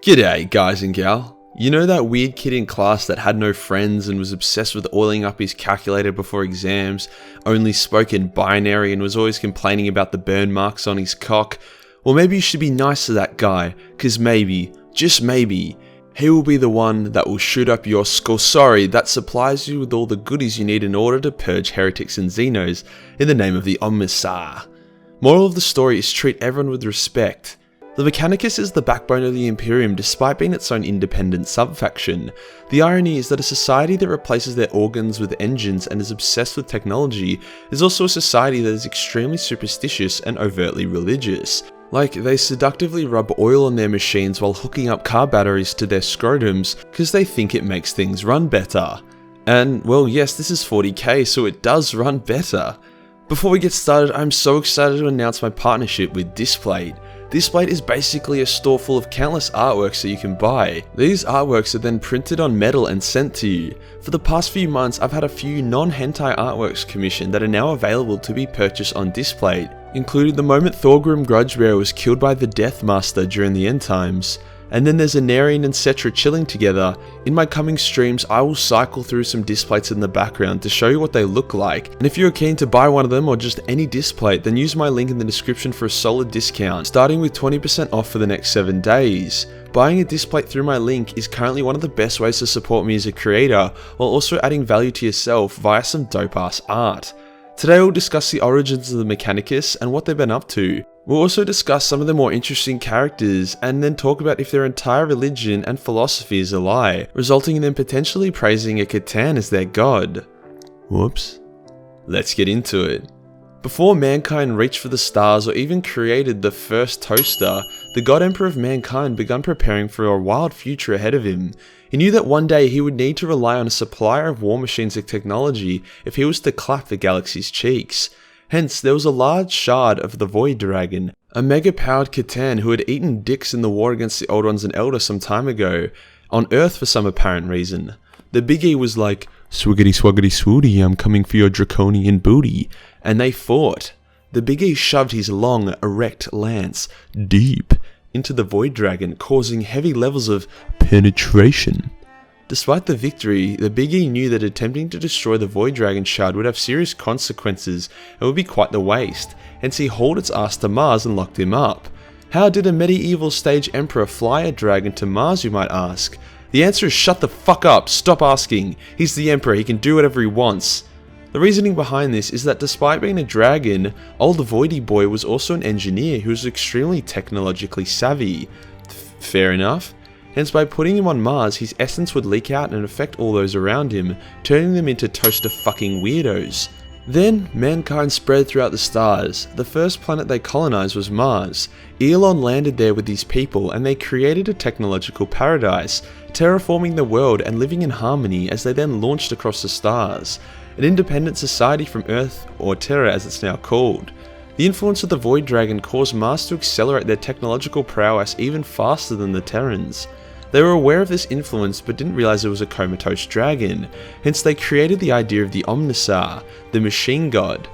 G'day guys and gal. You know that weird kid in class that had no friends and was obsessed with oiling up his calculator before exams, only spoke in binary and was always complaining about the burn marks on his cock? Well, maybe you should be nice to that guy, cause maybe, just maybe, he will be the one that will shoot up your skull, that supplies you with all the goodies you need in order to purge heretics and xenos in the name of the Omnissiah. Moral of the story is treat everyone with respect. The Mechanicus is the backbone of the Imperium despite being its own independent sub-faction. The irony is that a society that replaces their organs with engines and is obsessed with technology is also a society that is extremely superstitious and overtly religious. Like, they seductively rub oil on their machines while hooking up car batteries to their scrotums because they think it makes things run better. And, well, yes, this is 40k, so it does run better. Before we get started, I'm so excited to announce my partnership with Displate. Displate is basically a store full of countless artworks that you can buy. These artworks are then printed on metal and sent to you. For the past few months, I've had a few non-hentai artworks commissioned that are now available to be purchased on Displate, including the moment Thorgrim Grudgebearer was killed by the Death Master during the end times. And then there's Anarian and Cetra chilling together. In my coming streams, I will cycle through some Displates in the background to show you what they look like. And if you're keen to buy one of them or just any Displate, then use my link in the description for a solid discount, starting with 20% off for the next 7 days. Buying a Displate through my link is currently one of the best ways to support me as a creator, while also adding value to yourself via some dope ass art. Today we'll discuss the origins of the Mechanicus and what they've been up to. We'll also discuss some of the more interesting characters and then talk about if their entire religion and philosophy is a lie, resulting in them potentially praising a Catan as their god. Whoops. Let's get into it. Before mankind reached for the stars or even created the first toaster, the God Emperor of mankind began preparing for a wild future ahead of him. He knew that one day he would need to rely on a supplier of war machines and technology if he was to clap the galaxy's cheeks. Hence, there was a large shard of the Void Dragon, a mega-powered Catan who had eaten dicks in the war against the Old Ones and Elder some time ago, on Earth for some apparent reason. The Big E was like, "Swiggity swaggity swooty, I'm coming for your draconian booty," and they fought. The Big E shoved his long, erect lance deep into the Void Dragon, causing heavy levels of penetration. Despite the victory, the Big E knew that attempting to destroy the Void Dragon shard would have serious consequences and would be quite the waste, hence he hauled its ass to Mars and locked him up. How did a medieval stage emperor fly a dragon to Mars, you might ask? The answer is shut the fuck up, stop asking. He's the emperor, he can do whatever he wants. The reasoning behind this is that despite being a dragon, old Voidy Boy was also an engineer who was extremely technologically savvy. Fair enough. Hence, by putting him on Mars, his essence would leak out and affect all those around him, turning them into toaster fucking weirdos. Then, mankind spread throughout the stars. The first planet they colonized was Mars. Elon landed there with his people and they created a technological paradise, terraforming the world and living in harmony as they then launched across the stars. An independent society from Earth, or Terra as it's now called. The influence of the Void Dragon caused Mars to accelerate their technological prowess even faster than the Terrans. They were aware of this influence but didn't realize it was a comatose dragon, hence they created the idea of the Omnissiah, the machine god.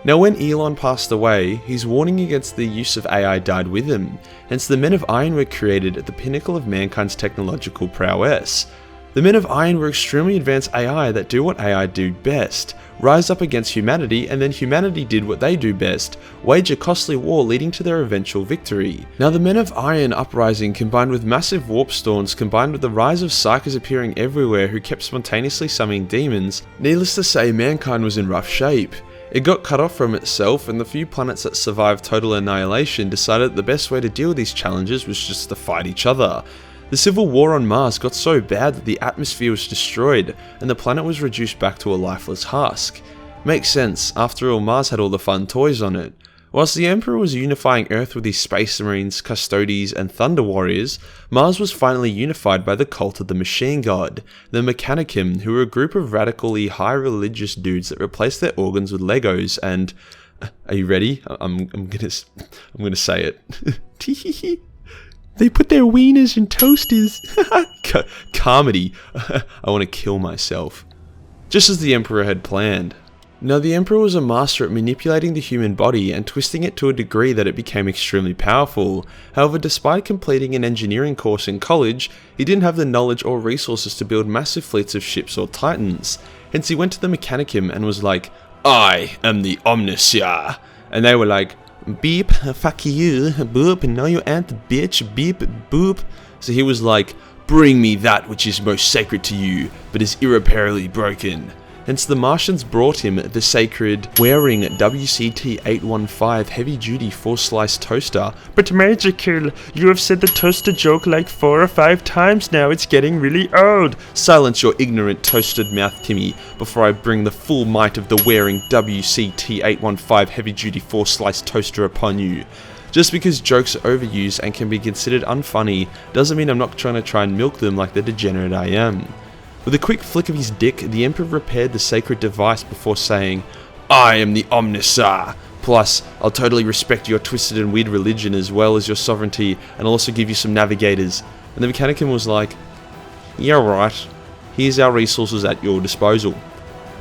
Now when Elon passed away, his warning against the use of AI died with him, hence the Men of Iron were created at the pinnacle of mankind's technological prowess. The Men of Iron were extremely advanced AI that do what AI do best, rise up against humanity, and then humanity did what they do best, wage a costly war leading to their eventual victory. Now the Men of Iron uprising combined with massive warp storms combined with the rise of psychers appearing everywhere who kept spontaneously summoning demons, needless to say mankind was in rough shape. It got cut off from itself and the few planets that survived total annihilation decided that the best way to deal with these challenges was just to fight each other. The civil war on Mars got so bad that the atmosphere was destroyed and the planet was reduced back to a lifeless husk. Makes sense, after all Mars had all the fun toys on it. Whilst the Emperor was unifying Earth with his Space Marines, Custodes and Thunder Warriors, Mars was finally unified by the cult of the Machine God, the Mechanicum, who were a group of radically high religious dudes that replaced their organs with Legos and... Are you ready? I'm gonna say it. They put their wieners in toasters. Comedy. I want to kill myself. Just as the Emperor had planned. Now, the Emperor was a master at manipulating the human body and twisting it to a degree that it became extremely powerful. However, despite completing an engineering course in college, he didn't have the knowledge or resources to build massive fleets of ships or titans. Hence, he went to the Mechanicum and was like, "I am the Omnissiah." And they were like, "Beep, fuck you, boop, no you ain't, bitch, beep, boop." So he was like, "Bring me that which is most sacred to you, but is irreparably broken." Hence the Martians brought him the sacred wearing WCT-815 heavy-duty 4-slice toaster. "But Majorkill, you have said the toaster joke like 4 or 5 times now, it's getting really old." "Silence your ignorant toasted mouth, Timmy, before I bring the full might of the wearing WCT-815 heavy-duty 4-slice toaster upon you." Just because jokes are overused and can be considered unfunny doesn't mean I'm not trying to milk them like the degenerate I am. With a quick flick of his dick, the Emperor repaired the sacred device before saying, "I am the Omnissiah. Plus, I'll totally respect your twisted and weird religion as well as your sovereignty, and I'll also give you some navigators." And the Mechanicum was like, "Yeah, right. Here's our resources at your disposal."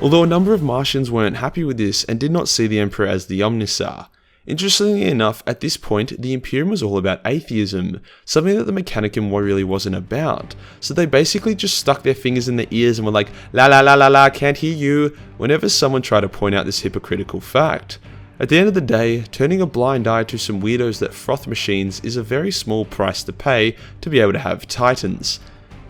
Although a number of Martians weren't happy with this and did not see the Emperor as the Omnissiah. Interestingly enough, at this point, the Imperium was all about atheism, something that the Mechanicum really wasn't about. So they basically just stuck their fingers in their ears and were like, "La la la la la, can't hear you," whenever someone tried to point out this hypocritical fact. At the end of the day, turning a blind eye to some weirdos that froth machines is a very small price to pay to be able to have titans.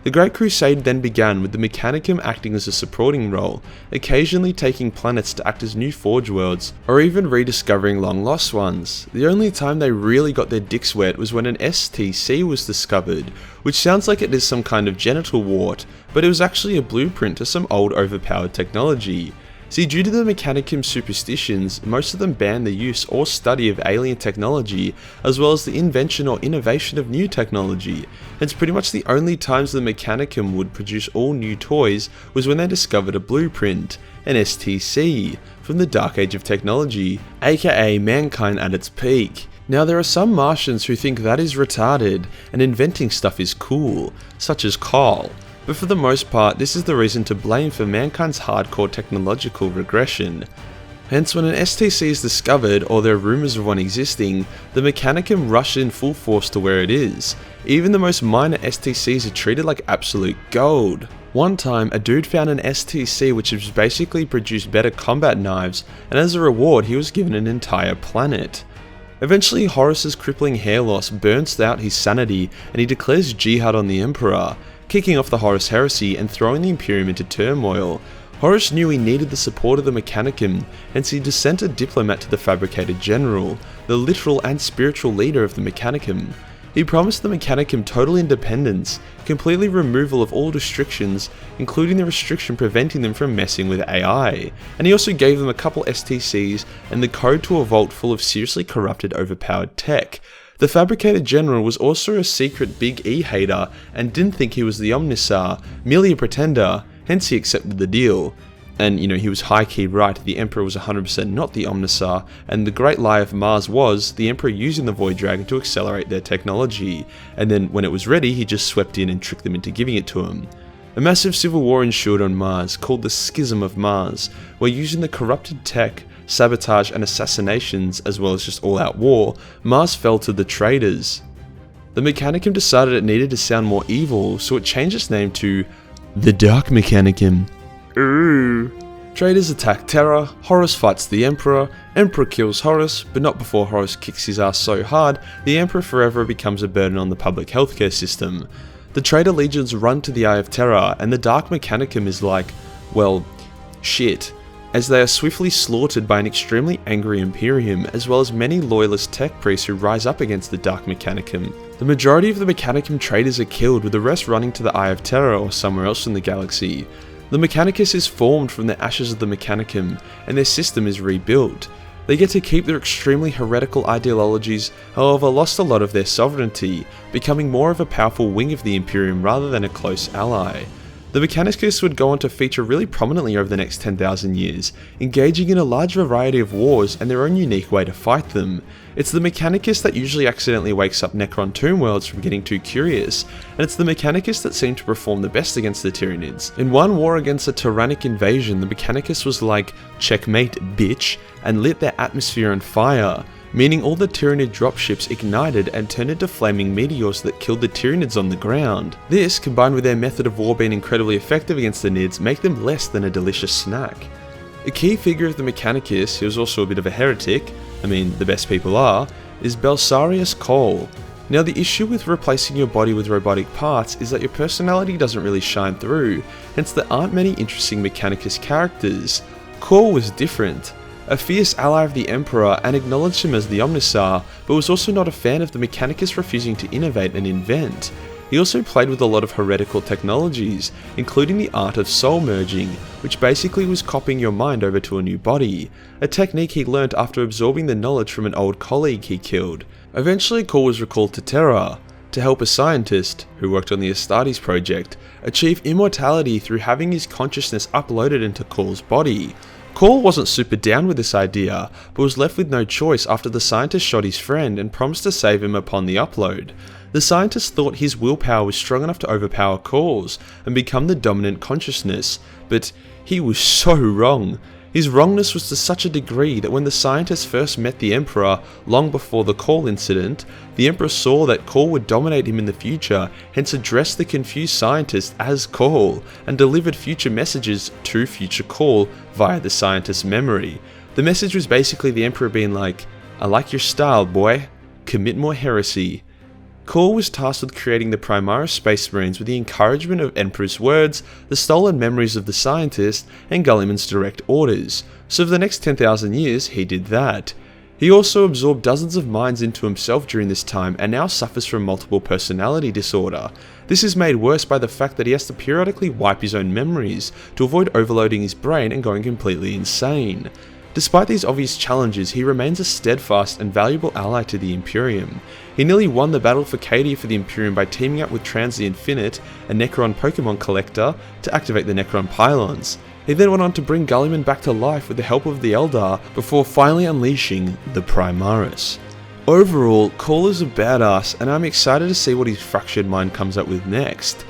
The Great Crusade then began with the Mechanicum acting as a supporting role, occasionally taking planets to act as new forge worlds, or even rediscovering long lost ones. The only time they really got their dicks wet was when an STC was discovered, which sounds like it is some kind of genital wart, but it was actually a blueprint to some old overpowered technology. See, due to the Mechanicum superstitions, most of them banned the use or study of alien technology, as well as the invention or innovation of new technology. Hence, pretty much the only times the Mechanicum would produce all new toys was when they discovered a blueprint, an STC, from the Dark Age of Technology, aka mankind at its peak. Now, there are some Martians who think that is retarded, and inventing stuff is cool, such as Carl. But for the most part, this is the reason to blame for mankind's hardcore technological regression. Hence, when an STC is discovered, or there are rumours of one existing, the Mechanicum rush in full force to where it is. Even the most minor STCs are treated like absolute gold. One time, a dude found an STC which has basically produced better combat knives, and as a reward he was given an entire planet. Eventually, Horus's crippling hair loss burns out his sanity, and he declares jihad on the Emperor, kicking off the Horus heresy and throwing the Imperium into turmoil. Horus knew he needed the support of the Mechanicum, hence he sent a diplomat to the Fabricated General, the literal and spiritual leader of the Mechanicum. He promised the Mechanicum total independence, completely removal of all restrictions, including the restriction preventing them from messing with AI, and he also gave them a couple STCs and the code to a vault full of seriously corrupted, overpowered tech. The Fabricated General was also a secret Big E hater and didn't think he was the Omnissiah, merely a pretender, hence he accepted the deal. And he was high-key right, the Emperor was 100% not the Omnissiah, and the great lie of Mars was the Emperor using the Void Dragon to accelerate their technology, and then when it was ready he just swept in and tricked them into giving it to him. A massive civil war ensued on Mars, called the Schism of Mars, where using the corrupted tech, sabotage and assassinations, as well as just all-out war, Mars fell to the traitors. The Mechanicum decided it needed to sound more evil, so it changed its name to the Dark Mechanicum. Ooh. Traitors attack Terra, Horus fights the Emperor kills Horus, but not before Horus kicks his ass so hard, the Emperor forever becomes a burden on the public healthcare system. The traitor legions run to the Eye of Terror, and the Dark Mechanicum is like, well, shit, as they are swiftly slaughtered by an extremely angry Imperium, as well as many loyalist tech priests who rise up against the Dark Mechanicum. The majority of the Mechanicum traitors are killed, with the rest running to the Eye of Terror or somewhere else in the galaxy. The Mechanicus is formed from the ashes of the Mechanicum, and their system is rebuilt. They get to keep their extremely heretical ideologies, however lost a lot of their sovereignty, becoming more of a powerful wing of the Imperium rather than a close ally. The Mechanicus would go on to feature really prominently over the next 10,000 years, engaging in a large variety of wars and their own unique way to fight them. It's the Mechanicus that usually accidentally wakes up Necron tomb worlds from getting too curious, and it's the Mechanicus that seemed to perform the best against the Tyranids. In one war against a tyrannic invasion, the Mechanicus was like, "Checkmate, bitch," and lit their atmosphere on fire, meaning all the Tyranid dropships ignited and turned into flaming meteors that killed the Tyranids on the ground. This, combined with their method of war being incredibly effective against the Nids, make them less than a delicious snack. A key figure of the Mechanicus, who was also a bit of a heretic, I mean the best people are, is Belisarius Cawl. Now the issue with replacing your body with robotic parts is that your personality doesn't really shine through, hence there aren't many interesting Mechanicus characters. Cawl was different. A fierce ally of the Emperor and acknowledged him as the Omnissiah, but was also not a fan of the Mechanicus refusing to innovate and invent. He also played with a lot of heretical technologies, including the art of soul merging, which basically was copying your mind over to a new body, a technique he learnt after absorbing the knowledge from an old colleague he killed. Eventually Cawl was recalled to Terra, to help a scientist, who worked on the Astartes project, achieve immortality through having his consciousness uploaded into Cawl's body. Cawl wasn't super down with this idea, but was left with no choice after the scientist shot his friend and promised to save him upon the upload. The scientist thought his willpower was strong enough to overpower Cawl's and become the dominant consciousness, but he was so wrong. His wrongness was to such a degree that when the scientist first met the Emperor long before the Cawl incident, the Emperor saw that Cawl would dominate him in the future, hence addressed the confused scientist as Cawl and delivered future messages to future Cawl via the scientist's memory. The message was basically the Emperor being like, "I like your style, boy. Commit more heresy." Cawl was tasked with creating the Primaris Space Marines with the encouragement of Emperor's words, the stolen memories of the scientist, and Guilliman's direct orders, so for the next 10,000 years he did that. He also absorbed dozens of minds into himself during this time and now suffers from multiple personality disorder. This is made worse by the fact that he has to periodically wipe his own memories to avoid overloading his brain and going completely insane. Despite these obvious challenges, he remains a steadfast and valuable ally to the Imperium. He nearly won the battle for Cadia for the Imperium by teaming up with Trans the Infinite, a Necron Pokemon collector, to activate the Necron pylons. He then went on to bring Guilliman back to life with the help of the Eldar before finally unleashing the Primaris. Overall, Cawl is a badass and I'm excited to see what his fractured mind comes up with next.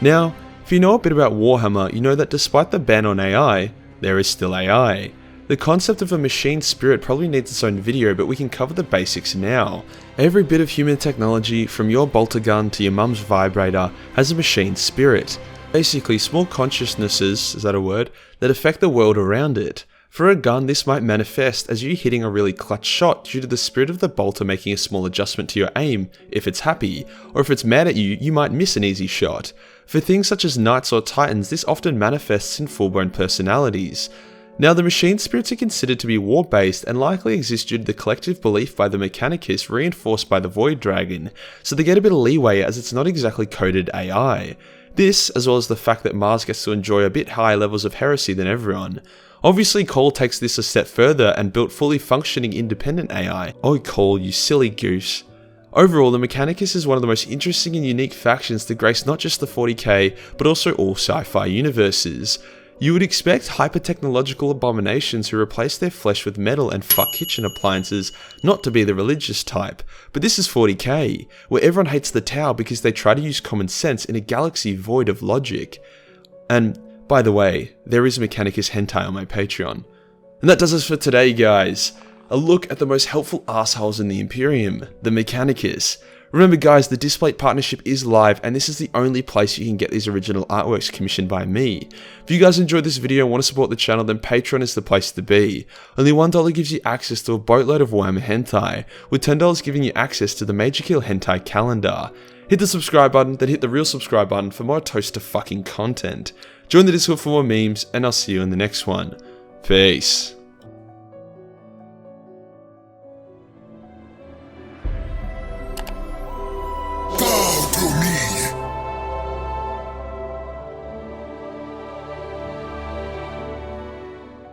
Now, if you know a bit about Warhammer, you know that despite the ban on AI, there is still AI. The concept of a machine spirit probably needs its own video, but we can cover the basics now. Every bit of human technology, from your bolter gun to your mum's vibrator, has a machine spirit. Basically, small consciousnesses, is that a word, that affect the world around it. For a gun, this might manifest as you hitting a really clutch shot due to the spirit of the bolter making a small adjustment to your aim, if it's happy, or if it's mad at you, you might miss an easy shot. For things such as knights or titans, this often manifests in full-blown personalities. Now, the machine spirits are considered to be war-based and likely exist due to the collective belief by the Mechanicus reinforced by the Void Dragon, so they get a bit of leeway as it's not exactly coded AI. This, as well as the fact that Mars gets to enjoy a bit higher levels of heresy than everyone. Obviously, Cawl takes this a step further and built fully functioning independent AI. Oh Cawl, you silly goose. Overall, the Mechanicus is one of the most interesting and unique factions to grace not just the 40k, but also all sci-fi universes. You would expect hyper-technological abominations who replace their flesh with metal and fuck kitchen appliances not to be the religious type, but this is 40k, where everyone hates the Tau because they try to use common sense in a galaxy void of logic. And, by the way, there is Mechanicus hentai on my Patreon. And that does us for today, guys. A look at the most helpful assholes in the Imperium, the Mechanicus. Remember guys, the Displate partnership is live and this is the only place you can get these original artworks commissioned by me. If you guys enjoyed this video and want to support the channel, then Patreon is the place to be. Only $1 gives you access to a boatload of Warhammer hentai, with $10 giving you access to the Majorkill hentai calendar. Hit the subscribe button, then hit the real subscribe button for more toast to fucking content. Join the Discord for more memes, and I'll see you in the next one. Peace.